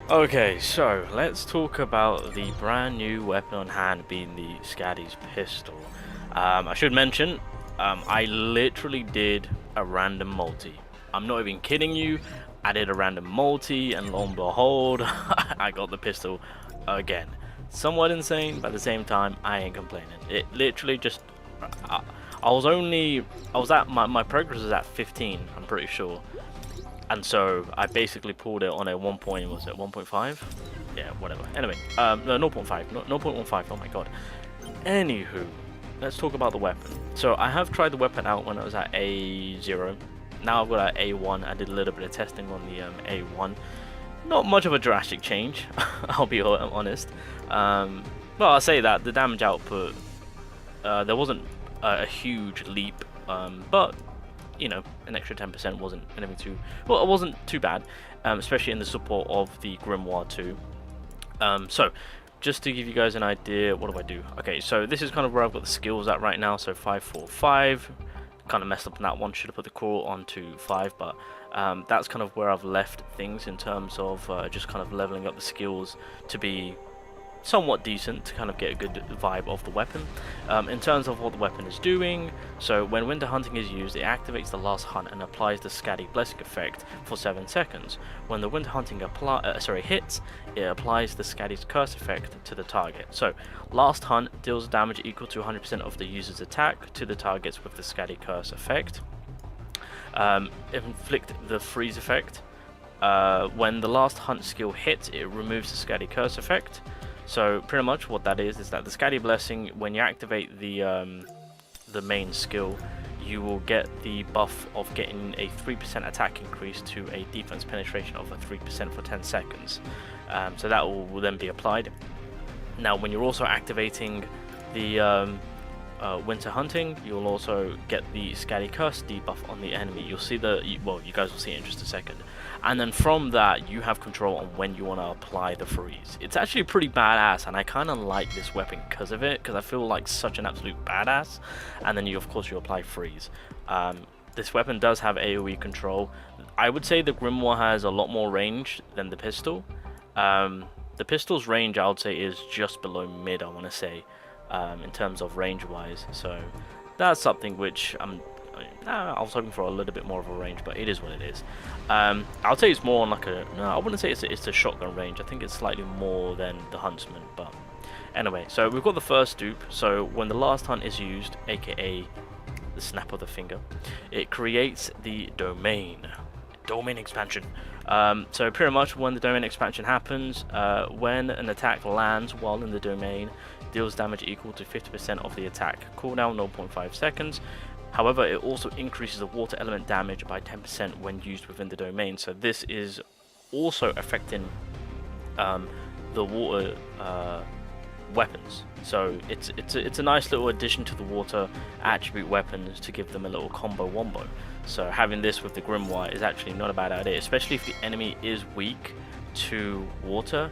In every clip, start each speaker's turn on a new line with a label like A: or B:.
A: Okay, so let's talk about the brand new weapon on hand, being the SKADI's pistol. I should mention, I literally did a random multi. I'm not even kidding you. I did a random multi, and lo and behold, I got the pistol again. Somewhat insane, but at the same time, I ain't complaining. It literally just, I was at my progress is at 15. I'm pretty sure. And so I basically pulled it on a 1.5? Yeah, whatever. Anyway, no, 0.5, no, 0.15, oh my god. Anywho, let's talk about the weapon. So I have tried the weapon out when I was at A0. Now I've got at A1. I did a little bit of testing on the A1. Not much of a drastic change, I'll be honest. Well, I'll say that the damage output, there wasn't a huge leap, but you know, an extra 10% wasn't anything too, well, it wasn't too bad, especially in the support of the Grimoire 2. So just to give you guys an idea, what do? Okay, so this is kind of where I've got the skills at right now. So 5, 4, 5, kind of messed up on that one, should have put the core onto 5, but that's kind of where I've left things in terms of just kind of leveling up the skills to be somewhat decent, to kind of get a good vibe of the weapon. In terms of what the weapon is doing, so when winter hunting is used, it activates the last hunt and applies the SKADI blessing effect for 7 seconds. When the winter hunting hits, it applies the SKADI's curse effect to the target. So last hunt deals damage equal to 100% of the user's attack to the targets with the SKADI curse effect. Inflict the freeze effect. When the last hunt skill hits, it removes the SKADI curse effect. So pretty much what that is that the SKADI blessing, when you activate the main skill, you will get the buff of getting a 3% attack increase to a defense penetration of a 3% for 10 seconds. So that will then be applied. Now when you're also activating the winter hunting, you'll also get the SKADI curse debuff on the enemy. You'll see well, you guys will see it in just a second. And then from that, you have control on when you want to apply the freeze. It's actually pretty badass, and I kind of like this weapon because of it, because I feel like such an absolute badass. And then you, of course, you apply freeze. This weapon does have AoE control. I would say the Grimoire has a lot more range than the pistol. The pistol's range, I would say, is just below mid, I want to say, in terms of range wise. So that's something which I was hoping for a little bit more of a range, but it is what it is. I'll say it's more on like no, I wouldn't say it's a shotgun range. I think it's slightly more than the Huntsman, but anyway. So we've got the first dupe. So when the last hunt is used, aka the snap of the finger, it creates the domain expansion. So pretty much when the domain expansion happens, when an attack lands while in the domain, deals damage equal to 50% of the attack. Cooldown 0.5 seconds. However, it also increases the water element damage by 10% when used within the domain. So this is also affecting the water weapons. So it's a nice little addition to the water attribute weapons to give them a little combo wombo. So having this with the Grimoire is actually not a bad idea, especially if the enemy is weak to water.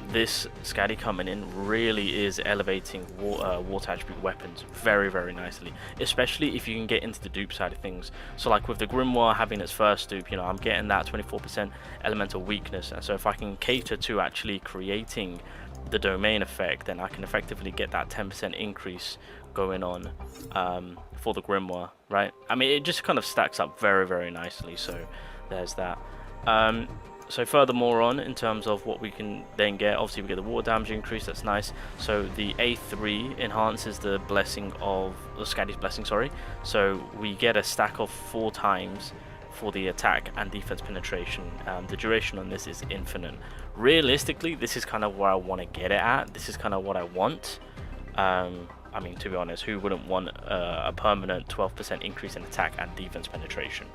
A: This SKADI coming in really is elevating water attribute weapons very, very nicely, especially if you can get into the dupe side of things. So like with the Grimoire having its first dupe, you know, I'm getting that 24% elemental weakness, and so if I can cater to actually creating the domain effect, then I can effectively get that 10% increase going on for the Grimoire, right? I mean, it just kind of stacks up very, very nicely, so there's that. So furthermore on, in terms of what we can then get, obviously we get the water damage increase, that's nice. So the A3 enhances the blessing of, the SKADI's blessing, sorry. So we get a stack of 4 times for the attack and defense penetration. The duration on this is infinite. Realistically, this is kind of where I want to get it at. This is kind of what I want. I mean, to be honest, who wouldn't want a permanent 12% increase in attack and defense penetration?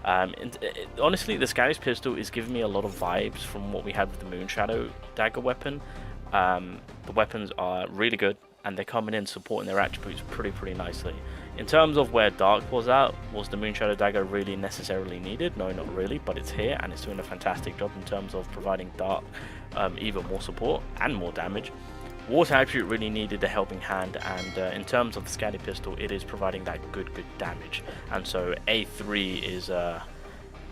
A: Honestly, the SKADI's pistol is giving me a lot of vibes from what we had with the Moonshadow dagger weapon. The weapons are really good, and they're coming in supporting their attributes pretty nicely. In terms of where Dark was at, was the Moonshadow dagger really necessarily needed? No, not really, but it's here, and it's doing a fantastic job in terms of providing Dark even more support and more damage. Water attribute really needed a helping hand, and in terms of the SKADI pistol, it is providing that good damage. And so A3 is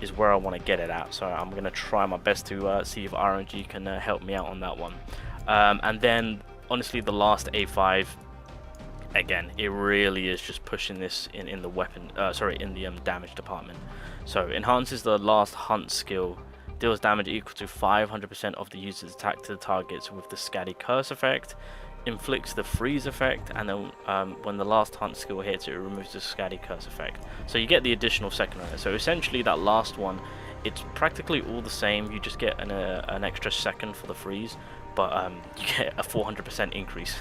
A: is where I want to get it at. So I'm going to try my best to see if RNG can help me out on that one. And then honestly, the last A5, again, it really is just pushing this in the weapon, in the damage department. So enhances the last hunt skill, deals damage equal to 500% of the user's attack to the targets with the SKADI curse effect, inflicts the freeze effect, and then when the last hunt skill hits, it removes the SKADI curse effect. So you get the additional second on it. So essentially that last one, it's practically all the same. You just get an extra second for the freeze, but you get a 400% increase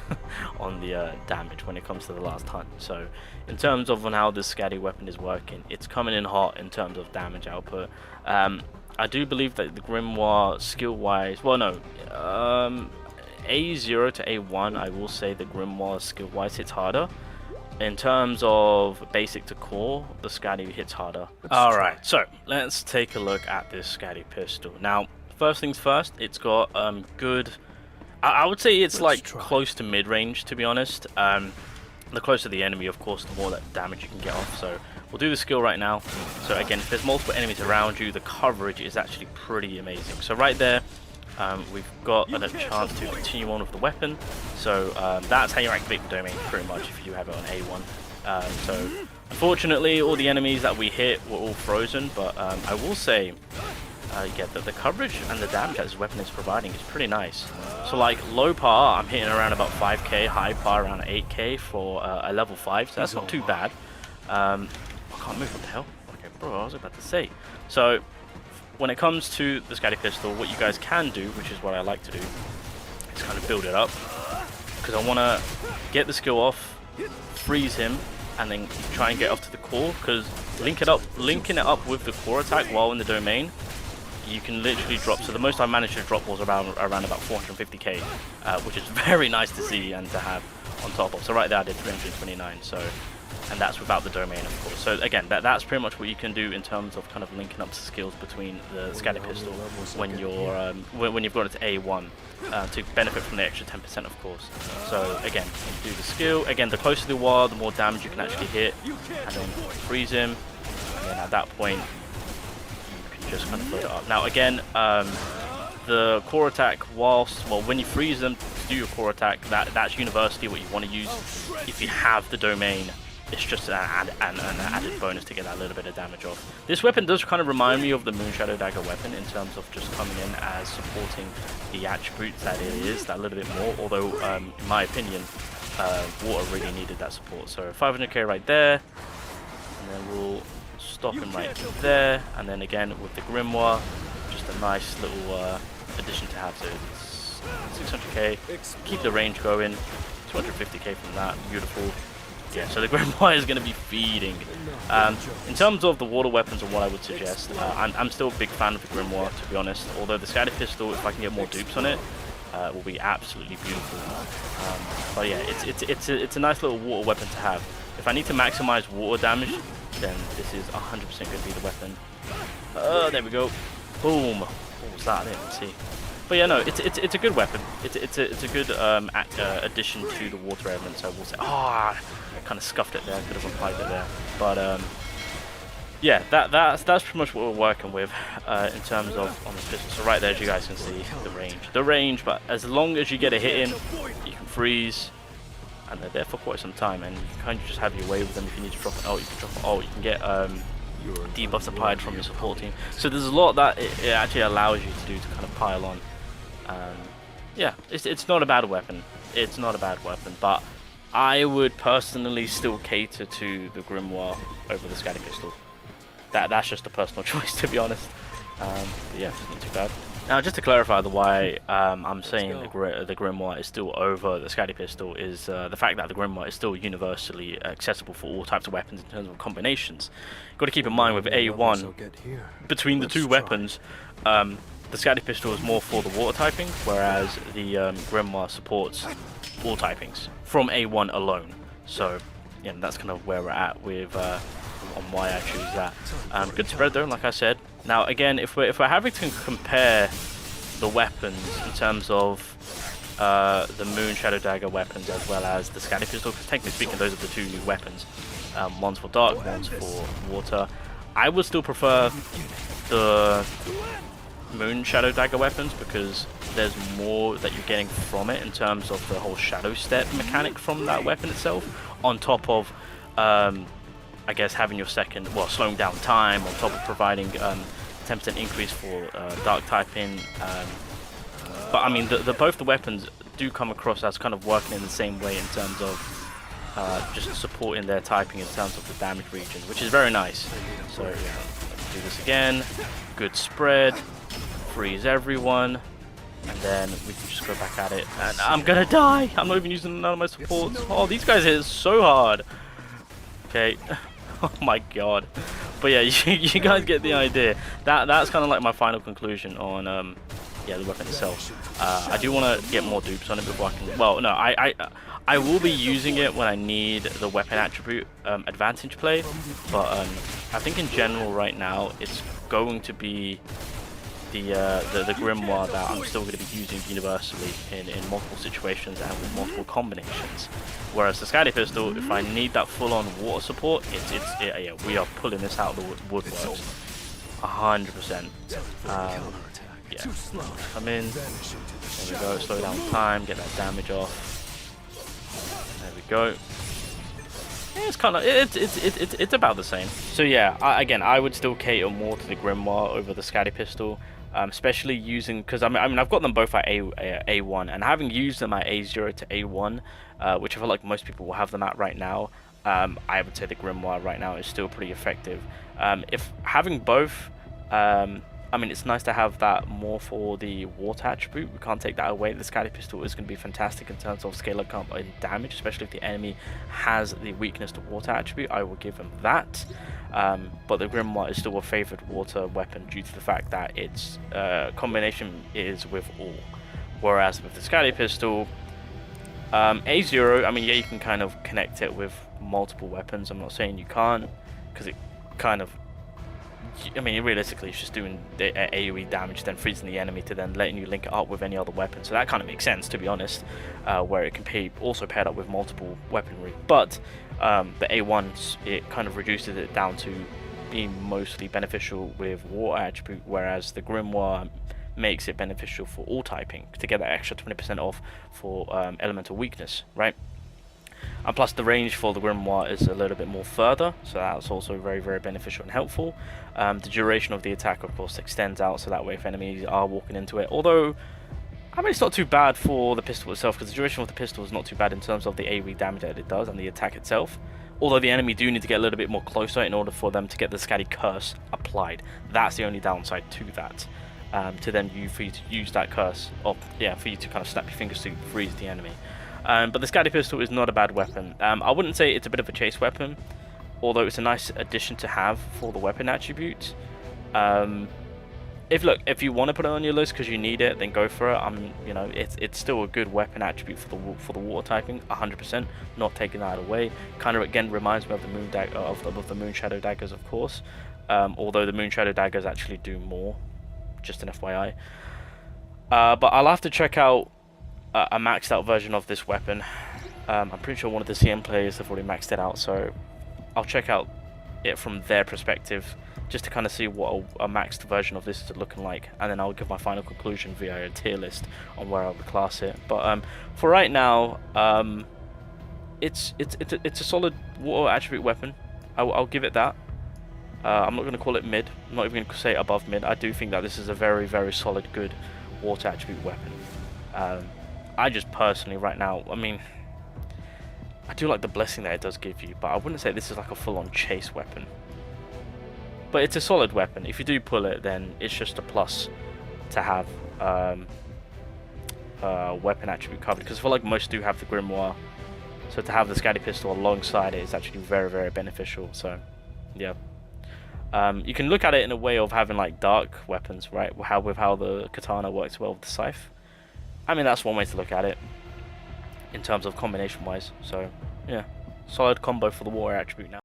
A: on the damage when it comes to the last hunt. So in terms of how this SKADI weapon is working, it's coming in hot in terms of damage output. I do believe that the Grimoire skill-wise, well no, A0 to A1, I will say the Grimoire skill-wise hits harder. In terms of basic to core, the SKADI hits harder. Alright, so let's take a look at this SKADI pistol. Now, first things first, it's got good, I would say it's like close to mid-range, to be honest. The closer the enemy, of course, the more that damage you can get off. So we'll do the skill right now. So again, if there's multiple enemies around you, the coverage is actually pretty amazing. So right there, we've got a chance to continue on with the weapon. So that's how you activate the domain, pretty much, if you have it on A1. So unfortunately, all the enemies that we hit were all frozen, but I will say, yeah, the coverage and the damage that this weapon is providing is pretty nice. So like low par, I'm hitting around about 5k, high par around 8k for a level 5, so that's not too bad. I can't move, what the hell? Okay, bro, I was about to say. So when it comes to the SKADI pistol, what you guys can do, which is what I like to do, is kind of build it up. Because I want to get the skill off, freeze him, and then try and get off to the core. Because linking it up with the core attack while in the domain, you can literally drop. So the most I managed to drop was around about 450k, which is very nice to see and to have on top of. So right there I did 329. So, and that's without the domain, of course. So again, that's pretty much what you can do in terms of kind of linking up skills between the SKADI pistol when you're when you've got it to A1 to benefit from the extra 10%, of course. So again, you do the skill. Again, the closer you are, the more damage you can actually hit, and then freeze him. And then at that point, just kind of put it up. Now again, the core attack, when you freeze them to do your core attack, that's universally what you want to use. If you have the domain, it's just an added bonus to get that little bit of damage off. This weapon does kind of remind me of the Moonshadow Dagger weapon in terms of just coming in as supporting the attributes that it is that little bit more, although in my opinion, water really needed that support. So 500k right there, and then we'll stop him right there, and then again with the Grimoire, just a nice little addition to have. So it's 600k, keep the range going, 250k from that, beautiful. Yeah, so the Grimoire is going to be feeding. In terms of the water weapons and what I would suggest, I'm still a big fan of the Grimoire, to be honest, although the SKADI pistol, if I can get more dupes on it, will be absolutely beautiful. But yeah, it's a nice little water weapon to have. If I need to maximize water damage, then this is 100% going to be the weapon. There we go. Boom. What was that? I didn't even see. But yeah, no, it's a good weapon. It's a good addition to the water element. So we'll say, I kind of scuffed it there. I could have applied it there. But yeah, that's pretty much what we're working with in terms of on this pistol. So right there, as you guys can see, the range. But as long as you get a hit in, you can freeze. And they're there for quite some time, and you can kind of just have your way with them. If you need to drop an ult, you can drop an ult. You can get debuffs applied from your support team. So there's a lot that it actually allows you to do to kind of pile on. Yeah, it's not a bad weapon. It's not a bad weapon, but I would personally still cater to the Grimoire over the SKADI pistol. That's just a personal choice, to be honest. But yeah, it's not too bad. Now, just to clarify the why I'm saying the Grimoire is still over the SKADI pistol is the fact that the Grimoire is still universally accessible for all types of weapons in terms of combinations. You've got to keep in mind with A1, between the two weapons, the SKADI pistol is more for the water typing, whereas the Grimoire supports all typings from A1 alone. So, yeah, that's kind of where we're at with on why I choose that. Good spread though, like I said. Now again, if we're having to compare the weapons in terms of the Moonshadow Dagger weapons as well as the SKADI pistol, because technically speaking those are the two new weapons, one's for dark, one's for water, I would still prefer the Moon Shadow Dagger weapons because there's more that you're getting from it in terms of the whole Shadow Step mechanic from that weapon itself, on top of I guess having your second, well, slowing down time, on top of providing 10% increase for dark typing. But I mean, both the weapons do come across as kind of working in the same way in terms of just supporting their typing in terms of the damage region, which is very nice. So yeah, let's do this again. Good spread, freeze everyone, and then we can just go back at it. And I'm gonna die! I'm not even using none of my supports. Oh, these guys hit so hard. Okay. Oh my god. But yeah, you guys get the idea. That's kind of like my final conclusion on yeah, the weapon itself. I do want to get more dupes on it before I can. Well, no, I will be using it when I need the weapon attribute advantage play, but I think in general right now it's going to be the grimoire that I'm still going to be using universally in multiple situations and with multiple combinations. Whereas the SKADI pistol, if I need that full-on water support, yeah, we are pulling this out of the woodworks, 100%. Yeah, come in. There we go. Slow down time, get that damage off. There we go. Yeah, it's kind of it's about the same. So yeah, again, I would still cater more to the grimoire over the SKADI pistol. Especially using, because I mean I've got them both at A1, and having used them at A0 to A1, which I feel like most people will have them at right now, I would say the grimoire right now is still pretty effective. If having both, I mean, it's nice to have that more for the water attribute. We can't take that away. The SKADI pistol is going to be fantastic in terms of scale up comp and damage, especially if the enemy has the weakness to water attribute. I will give him that. But the grimoire is still a favored water weapon due to the fact that its combination is with all. Whereas with the SKADI pistol, A0, I mean, yeah, you can kind of connect it with multiple weapons. I'm not saying you can't, because it kind of, I mean, realistically, it's just doing the AoE damage, then freezing the enemy to then letting you link it up with any other weapon. So that kind of makes sense, to be honest, where it can also paired up with multiple weaponry. But the A1s, it kind of reduces it down to being mostly beneficial with water attribute, whereas the grimoire makes it beneficial for all typing to get that extra 20% off for elemental weakness, right? And plus the range for the grimoire is a little bit more further, so that's also very, very beneficial and helpful. The duration of the attack, of course, extends out, so that way if enemies are walking into it, although I mean it's not too bad for the pistol itself, because the duration of the pistol is not too bad in terms of the AoE damage that it does and the attack itself. Although the enemy do need to get a little bit more closer in order for them to get the SKADI curse applied. That's the only downside to that. For you to use that curse, or yeah, for you to kind of snap your fingers to freeze the enemy. But the SKADI pistol is not a bad weapon. I wouldn't say it's a bit of a chase weapon, although it's a nice addition to have for the weapon attribute. If you want to put it on your list because you need it, then go for it. You know, it's still a good weapon attribute for the water typing, 100%. Not taking that away. Kind of again reminds me of the moon dagger, of the moon shadow daggers, of course. Although the moon shadow daggers actually do more, just an FYI. But I'll have to check out a maxed out version of this weapon. I'm pretty sure one of the CM players have already maxed it out, so I'll check out it from their perspective just to kind of see what a maxed version of this is looking like, and then I'll give my final conclusion via a tier list on where I would class it. But for right now, it's a solid water attribute weapon. I'll give it that. I'm not going to call it mid. I'm not even going to say above mid. I do think that this is a very, very solid, good water attribute weapon. I just personally right now, I mean, I do like the blessing that it does give you, but I wouldn't say this is like a full-on chase weapon. But it's a solid weapon. If you do pull it, then it's just a plus to have weapon attribute covered, because I feel like most do have the grimoire, so to have the SKADI pistol alongside it is actually very, very beneficial. So yeah, you can look at it in a way of having like dark weapons, right? With how the katana works well with the scythe. I mean, that's one way to look at it in terms of combination wise. So yeah, solid combo for the water attribute now.